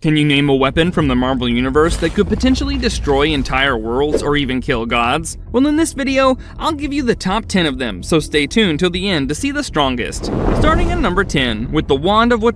Can you name a weapon from the Marvel Universe that could potentially destroy entire worlds or even kill gods? Well, in this video, I'll give you the top 10 of them, so stay tuned till the end to see the strongest. Starting at number 10 with the Wand of Wum.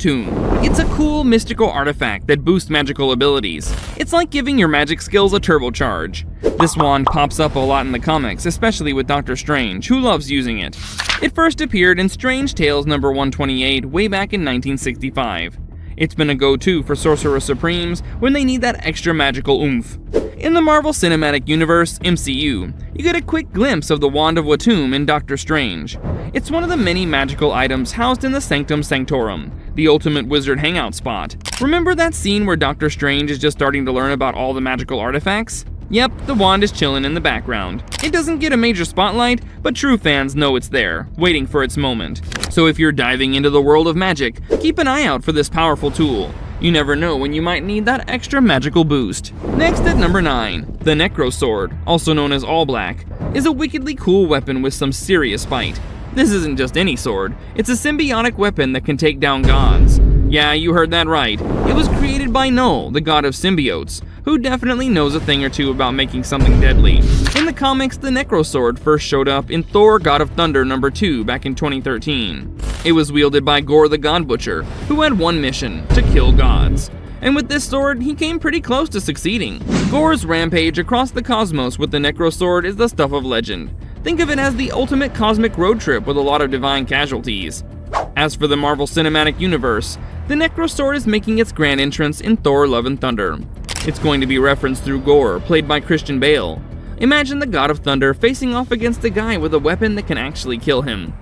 It's a cool mystical artifact that boosts magical abilities. It's like giving your magic skills a turbocharge. This wand pops up a lot in the comics, especially with Doctor Strange, who loves using it. It first appeared in Strange Tales number 128 way back in 1965. It's been a go-to for Sorcerer Supremes when they need that extra magical oomph. In the Marvel Cinematic Universe, MCU, you get a quick glimpse of the Wand of Wum in Doctor Strange. It's one of the many magical items housed in the Sanctum Sanctorum, the ultimate wizard hangout spot. Remember that scene where Doctor Strange is just starting to learn about all the magical artifacts? Yep, the wand is chilling in the background. It doesn't get a major spotlight, but true fans know it's there, waiting for its moment. So if you're diving into the world of magic, keep an eye out for this powerful tool. You never know when you might need that extra magical boost. Next at number 9, the Necro Sword, also known as All Black, is a wickedly cool weapon with some serious bite. This isn't just any sword, it's a symbiotic weapon that can take down gods. Yeah, you heard that right. It was created by Null, the god of symbiotes, who definitely knows a thing or two about making something deadly. In the comics, the Necro Sword first showed up in Thor God of Thunder number 2 back in 2013. It was wielded by Gorr the God Butcher, who had one mission: to kill gods. And with this sword, he came pretty close to succeeding. Gorr's rampage across the cosmos with the Necro Sword is the stuff of legend. Think of it as the ultimate cosmic road trip with a lot of divine casualties. As for the Marvel Cinematic Universe, the Necro Sword is making its grand entrance in Thor Love and Thunder. It's going to be referenced through Gorr, played by Christian Bale. Imagine the God of Thunder facing off against a guy with a weapon that can actually kill him.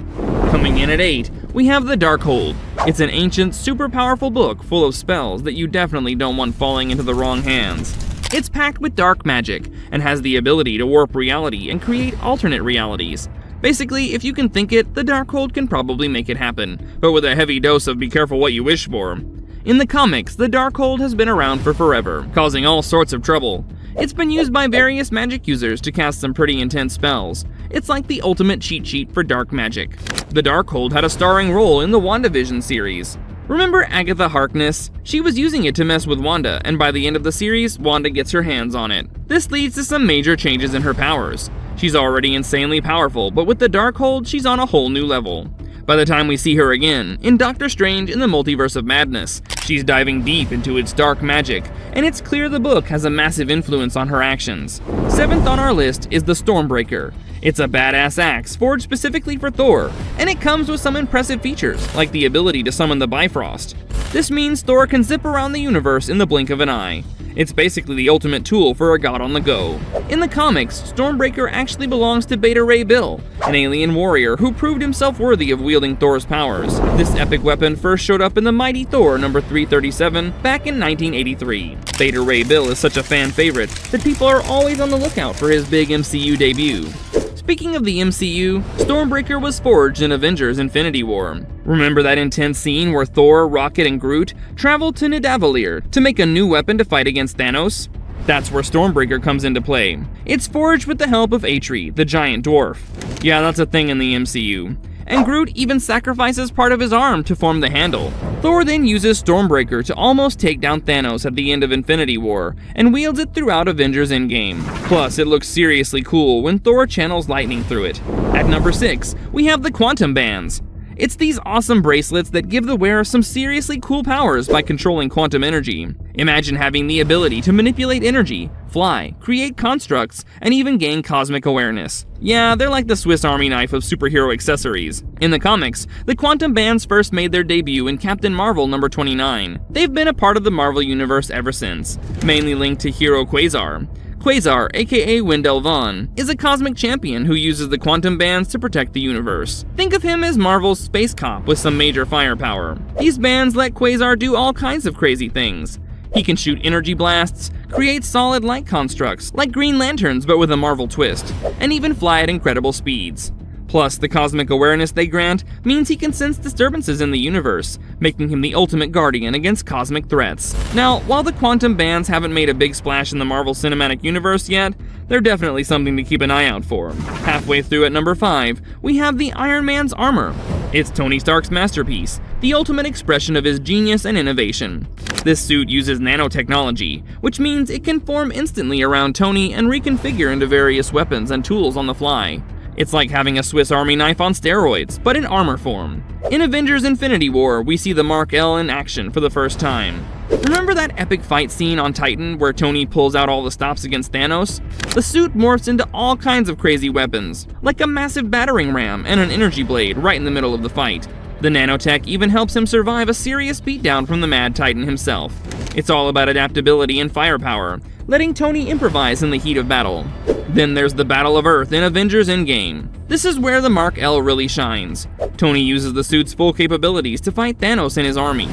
Coming in at 8, we have the Darkhold. It's an ancient, super powerful book full of spells that you definitely don't want falling into the wrong hands. It's packed with dark magic, and has the ability to warp reality and create alternate realities. Basically, if you can think it, the Darkhold can probably make it happen, but with a heavy dose of be careful what you wish for. In the comics, the Darkhold has been around for forever, causing all sorts of trouble. It's been used by various magic users to cast some pretty intense spells. It's like the ultimate cheat sheet for dark magic. The Darkhold had a starring role in the WandaVision series. Remember Agatha Harkness? She was using it to mess with Wanda, and by the end of the series, Wanda gets her hands on it. This leads to some major changes in her powers. She's already insanely powerful, but with the Darkhold, she's on a whole new level. By the time we see her again, in Doctor Strange in the Multiverse of Madness, she's diving deep into its dark magic, and it's clear the book has a massive influence on her actions. 7th on our list is the Stormbreaker. It's a badass axe forged specifically for Thor, and it comes with some impressive features, like the ability to summon the Bifrost. This means Thor can zip around the universe in the blink of an eye. It's basically the ultimate tool for a god on the go. In the comics, Stormbreaker actually belongs to Beta Ray Bill, an alien warrior who proved himself worthy of wielding Thor's powers. This epic weapon first showed up in the Mighty Thor number 337 back in 1983. Beta Ray Bill is such a fan favorite that people are always on the lookout for his big MCU debut. Speaking of the MCU, Stormbreaker was forged in Avengers Infinity War. Remember that intense scene where Thor, Rocket, and Groot traveled to Nidavellir to make a new weapon to fight against Thanos? That's where Stormbreaker comes into play. It's forged with the help of Atri, the giant dwarf. Yeah, that's a thing in the MCU. And Groot even sacrifices part of his arm to form the handle. Thor then uses Stormbreaker to almost take down Thanos at the end of Infinity War, and wields it throughout Avengers Endgame. Plus, it looks seriously cool when Thor channels lightning through it. At number 6, we have the Quantum Bands. It's these awesome bracelets that give the wearer some seriously cool powers by controlling quantum energy. Imagine having the ability to manipulate energy, fly, create constructs, and even gain cosmic awareness. Yeah, they're like the Swiss Army knife of superhero accessories. In the comics, the Quantum Bands first made their debut in Captain Marvel number 29. They've been a part of the Marvel Universe ever since, mainly linked to hero Quasar. Quasar, aka Wendell Vaughn, is a cosmic champion who uses the quantum bands to protect the universe. Think of him as Marvel's space cop with some major firepower. These bands let Quasar do all kinds of crazy things. He can shoot energy blasts, create solid light constructs, like Green Lanterns but with a Marvel twist, and even fly at incredible speeds. Plus, the cosmic awareness they grant means he can sense disturbances in the universe, making him the ultimate guardian against cosmic threats. Now, while the quantum bands haven't made a big splash in the Marvel Cinematic Universe yet, they're definitely something to keep an eye out for. Halfway through at number 5, we have the Iron Man's armor. It's Tony Stark's masterpiece, the ultimate expression of his genius and innovation. This suit uses nanotechnology, which means it can form instantly around Tony and reconfigure into various weapons and tools on the fly. It's like having a Swiss Army knife on steroids, but in armor form. In Avengers Infinity War, we see the Mark L in action for the first time. Remember that epic fight scene on Titan where Tony pulls out all the stops against Thanos? The suit morphs into all kinds of crazy weapons, like a massive battering ram and an energy blade right in the middle of the fight. The nanotech even helps him survive a serious beatdown from the Mad Titan himself. It's all about adaptability and firepower, letting Tony improvise in the heat of battle. Then there's the Battle of Earth in Avengers Endgame. This is where the Mark L really shines. Tony uses the suit's full capabilities to fight Thanos and his army.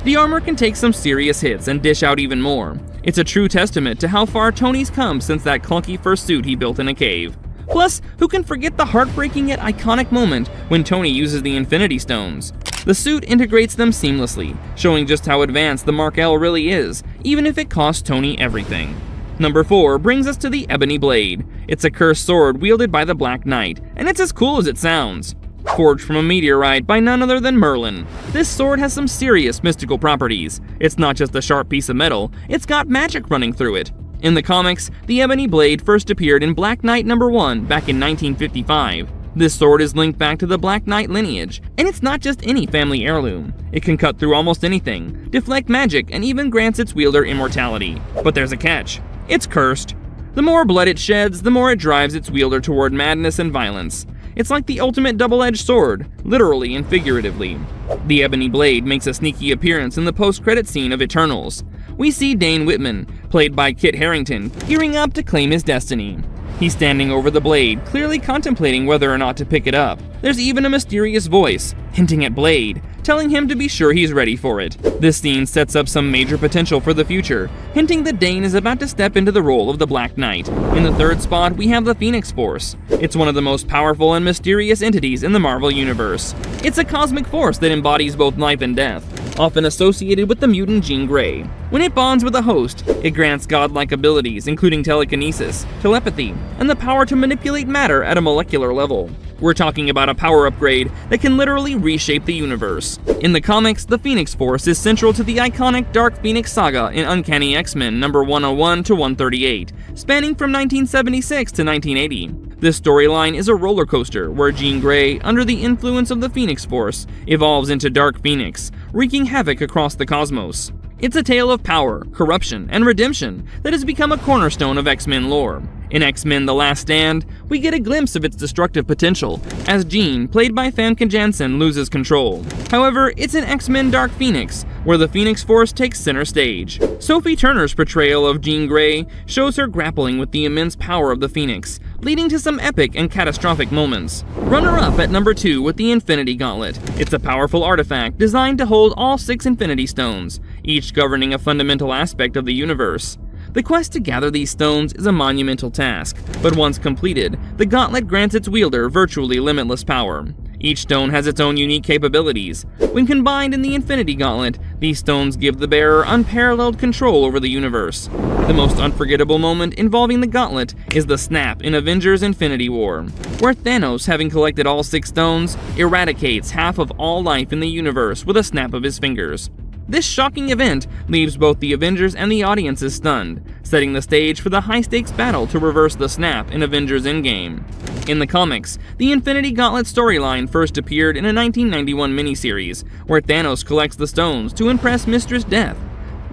The armor can take some serious hits and dish out even more. It's a true testament to how far Tony's come since that clunky first suit he built in a cave. Plus, who can forget the heartbreaking yet iconic moment when Tony uses the Infinity Stones? The suit integrates them seamlessly, showing just how advanced the Mark L really is, even if it costs Tony everything. Number 4 brings us to the Ebony Blade. It's a cursed sword wielded by the Black Knight, and it's as cool as it sounds. Forged from a meteorite by none other than Merlin, this sword has some serious mystical properties. It's not just a sharp piece of metal, it's got magic running through it. In the comics, the Ebony Blade first appeared in Black Knight number 1 back in 1955. This sword is linked back to the Black Knight lineage, and it's not just any family heirloom. It can cut through almost anything, deflect magic, and even grants its wielder immortality. But there's a catch. It's cursed. The more blood it sheds, the more it drives its wielder toward madness and violence. It's like the ultimate double-edged sword, literally and figuratively. The Ebony Blade makes a sneaky appearance in the post-credit scene of Eternals. We see Dane Whitman, played by Kit Harington, gearing up to claim his destiny. He's standing over the blade, clearly contemplating whether or not to pick it up. There's even a mysterious voice, hinting at Blade, telling him to be sure he's ready for it. This scene sets up some major potential for the future, hinting that Dane is about to step into the role of the Black Knight. In the third spot, we have the Phoenix Force. It's one of the most powerful and mysterious entities in the Marvel Universe. It's a cosmic force that embodies both life and death, often associated with the mutant Jean Grey. When it bonds with a host, it grants godlike abilities including telekinesis, telepathy, and the power to manipulate matter at a molecular level. We're talking about a power upgrade that can literally reshape the universe. In the comics, the Phoenix Force is central to the iconic Dark Phoenix saga in Uncanny X-Men number 101 to 138, spanning from 1976 to 1980. This storyline is a roller coaster where Jean Grey, under the influence of the Phoenix Force, evolves into Dark Phoenix, wreaking havoc across the cosmos. It's a tale of power, corruption, and redemption that has become a cornerstone of X-Men lore. In X-Men The Last Stand, we get a glimpse of its destructive potential, as Jean, played by Famke Janssen, loses control. However, it's in X-Men Dark Phoenix, where the Phoenix Force takes center stage. Sophie Turner's portrayal of Jean Grey shows her grappling with the immense power of the Phoenix, leading to some epic and catastrophic moments. Runner-up at number 2 with the Infinity Gauntlet. It's a powerful artifact designed to hold all 6 Infinity Stones, each governing a fundamental aspect of the universe. The quest to gather these stones is a monumental task, but once completed, the gauntlet grants its wielder virtually limitless power. Each stone has its own unique capabilities. When combined in the Infinity Gauntlet, these stones give the bearer unparalleled control over the universe. The most unforgettable moment involving the gauntlet is the snap in Avengers Infinity War, where Thanos, having collected all 6 stones, eradicates half of all life in the universe with a snap of his fingers. This shocking event leaves both the Avengers and the audiences stunned, setting the stage for the high-stakes battle to reverse the snap in Avengers Endgame. In the comics, the Infinity Gauntlet storyline first appeared in a 1991 miniseries, where Thanos collects the stones to impress Mistress Death,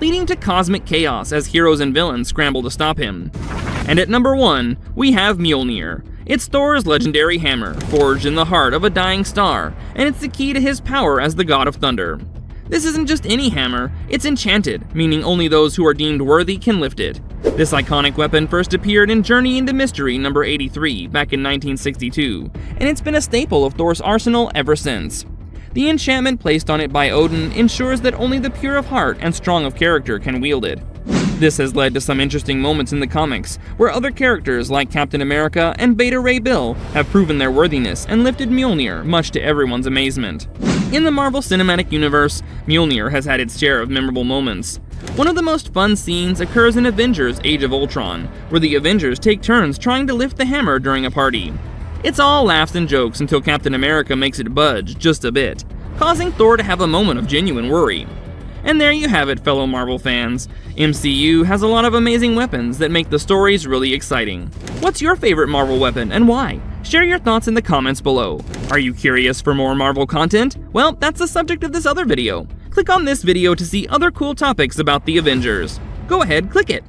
leading to cosmic chaos as heroes and villains scramble to stop him. And at number 1, we have Mjolnir. It's Thor's legendary hammer, forged in the heart of a dying star, and it's the key to his power as the God of Thunder. This isn't just any hammer, it's enchanted, meaning only those who are deemed worthy can lift it. This iconic weapon first appeared in Journey into Mystery number 83 back in 1962, and it's been a staple of Thor's arsenal ever since. The enchantment placed on it by Odin ensures that only the pure of heart and strong of character can wield it. This has led to some interesting moments in the comics, where other characters like Captain America and Beta Ray Bill have proven their worthiness and lifted Mjolnir, much to everyone's amazement. In the Marvel Cinematic Universe, Mjolnir has had its share of memorable moments. One of the most fun scenes occurs in Avengers Age of Ultron, where the Avengers take turns trying to lift the hammer during a party. It's all laughs and jokes until Captain America makes it budge just a bit, causing Thor to have a moment of genuine worry. And there you have it, fellow Marvel fans. MCU has a lot of amazing weapons that make the stories really exciting. What's your favorite Marvel weapon and why? Share your thoughts in the comments below. Are you curious for more Marvel content? Well, that's the subject of this other video. Click on this video to see other cool topics about the Avengers. Go ahead, click it.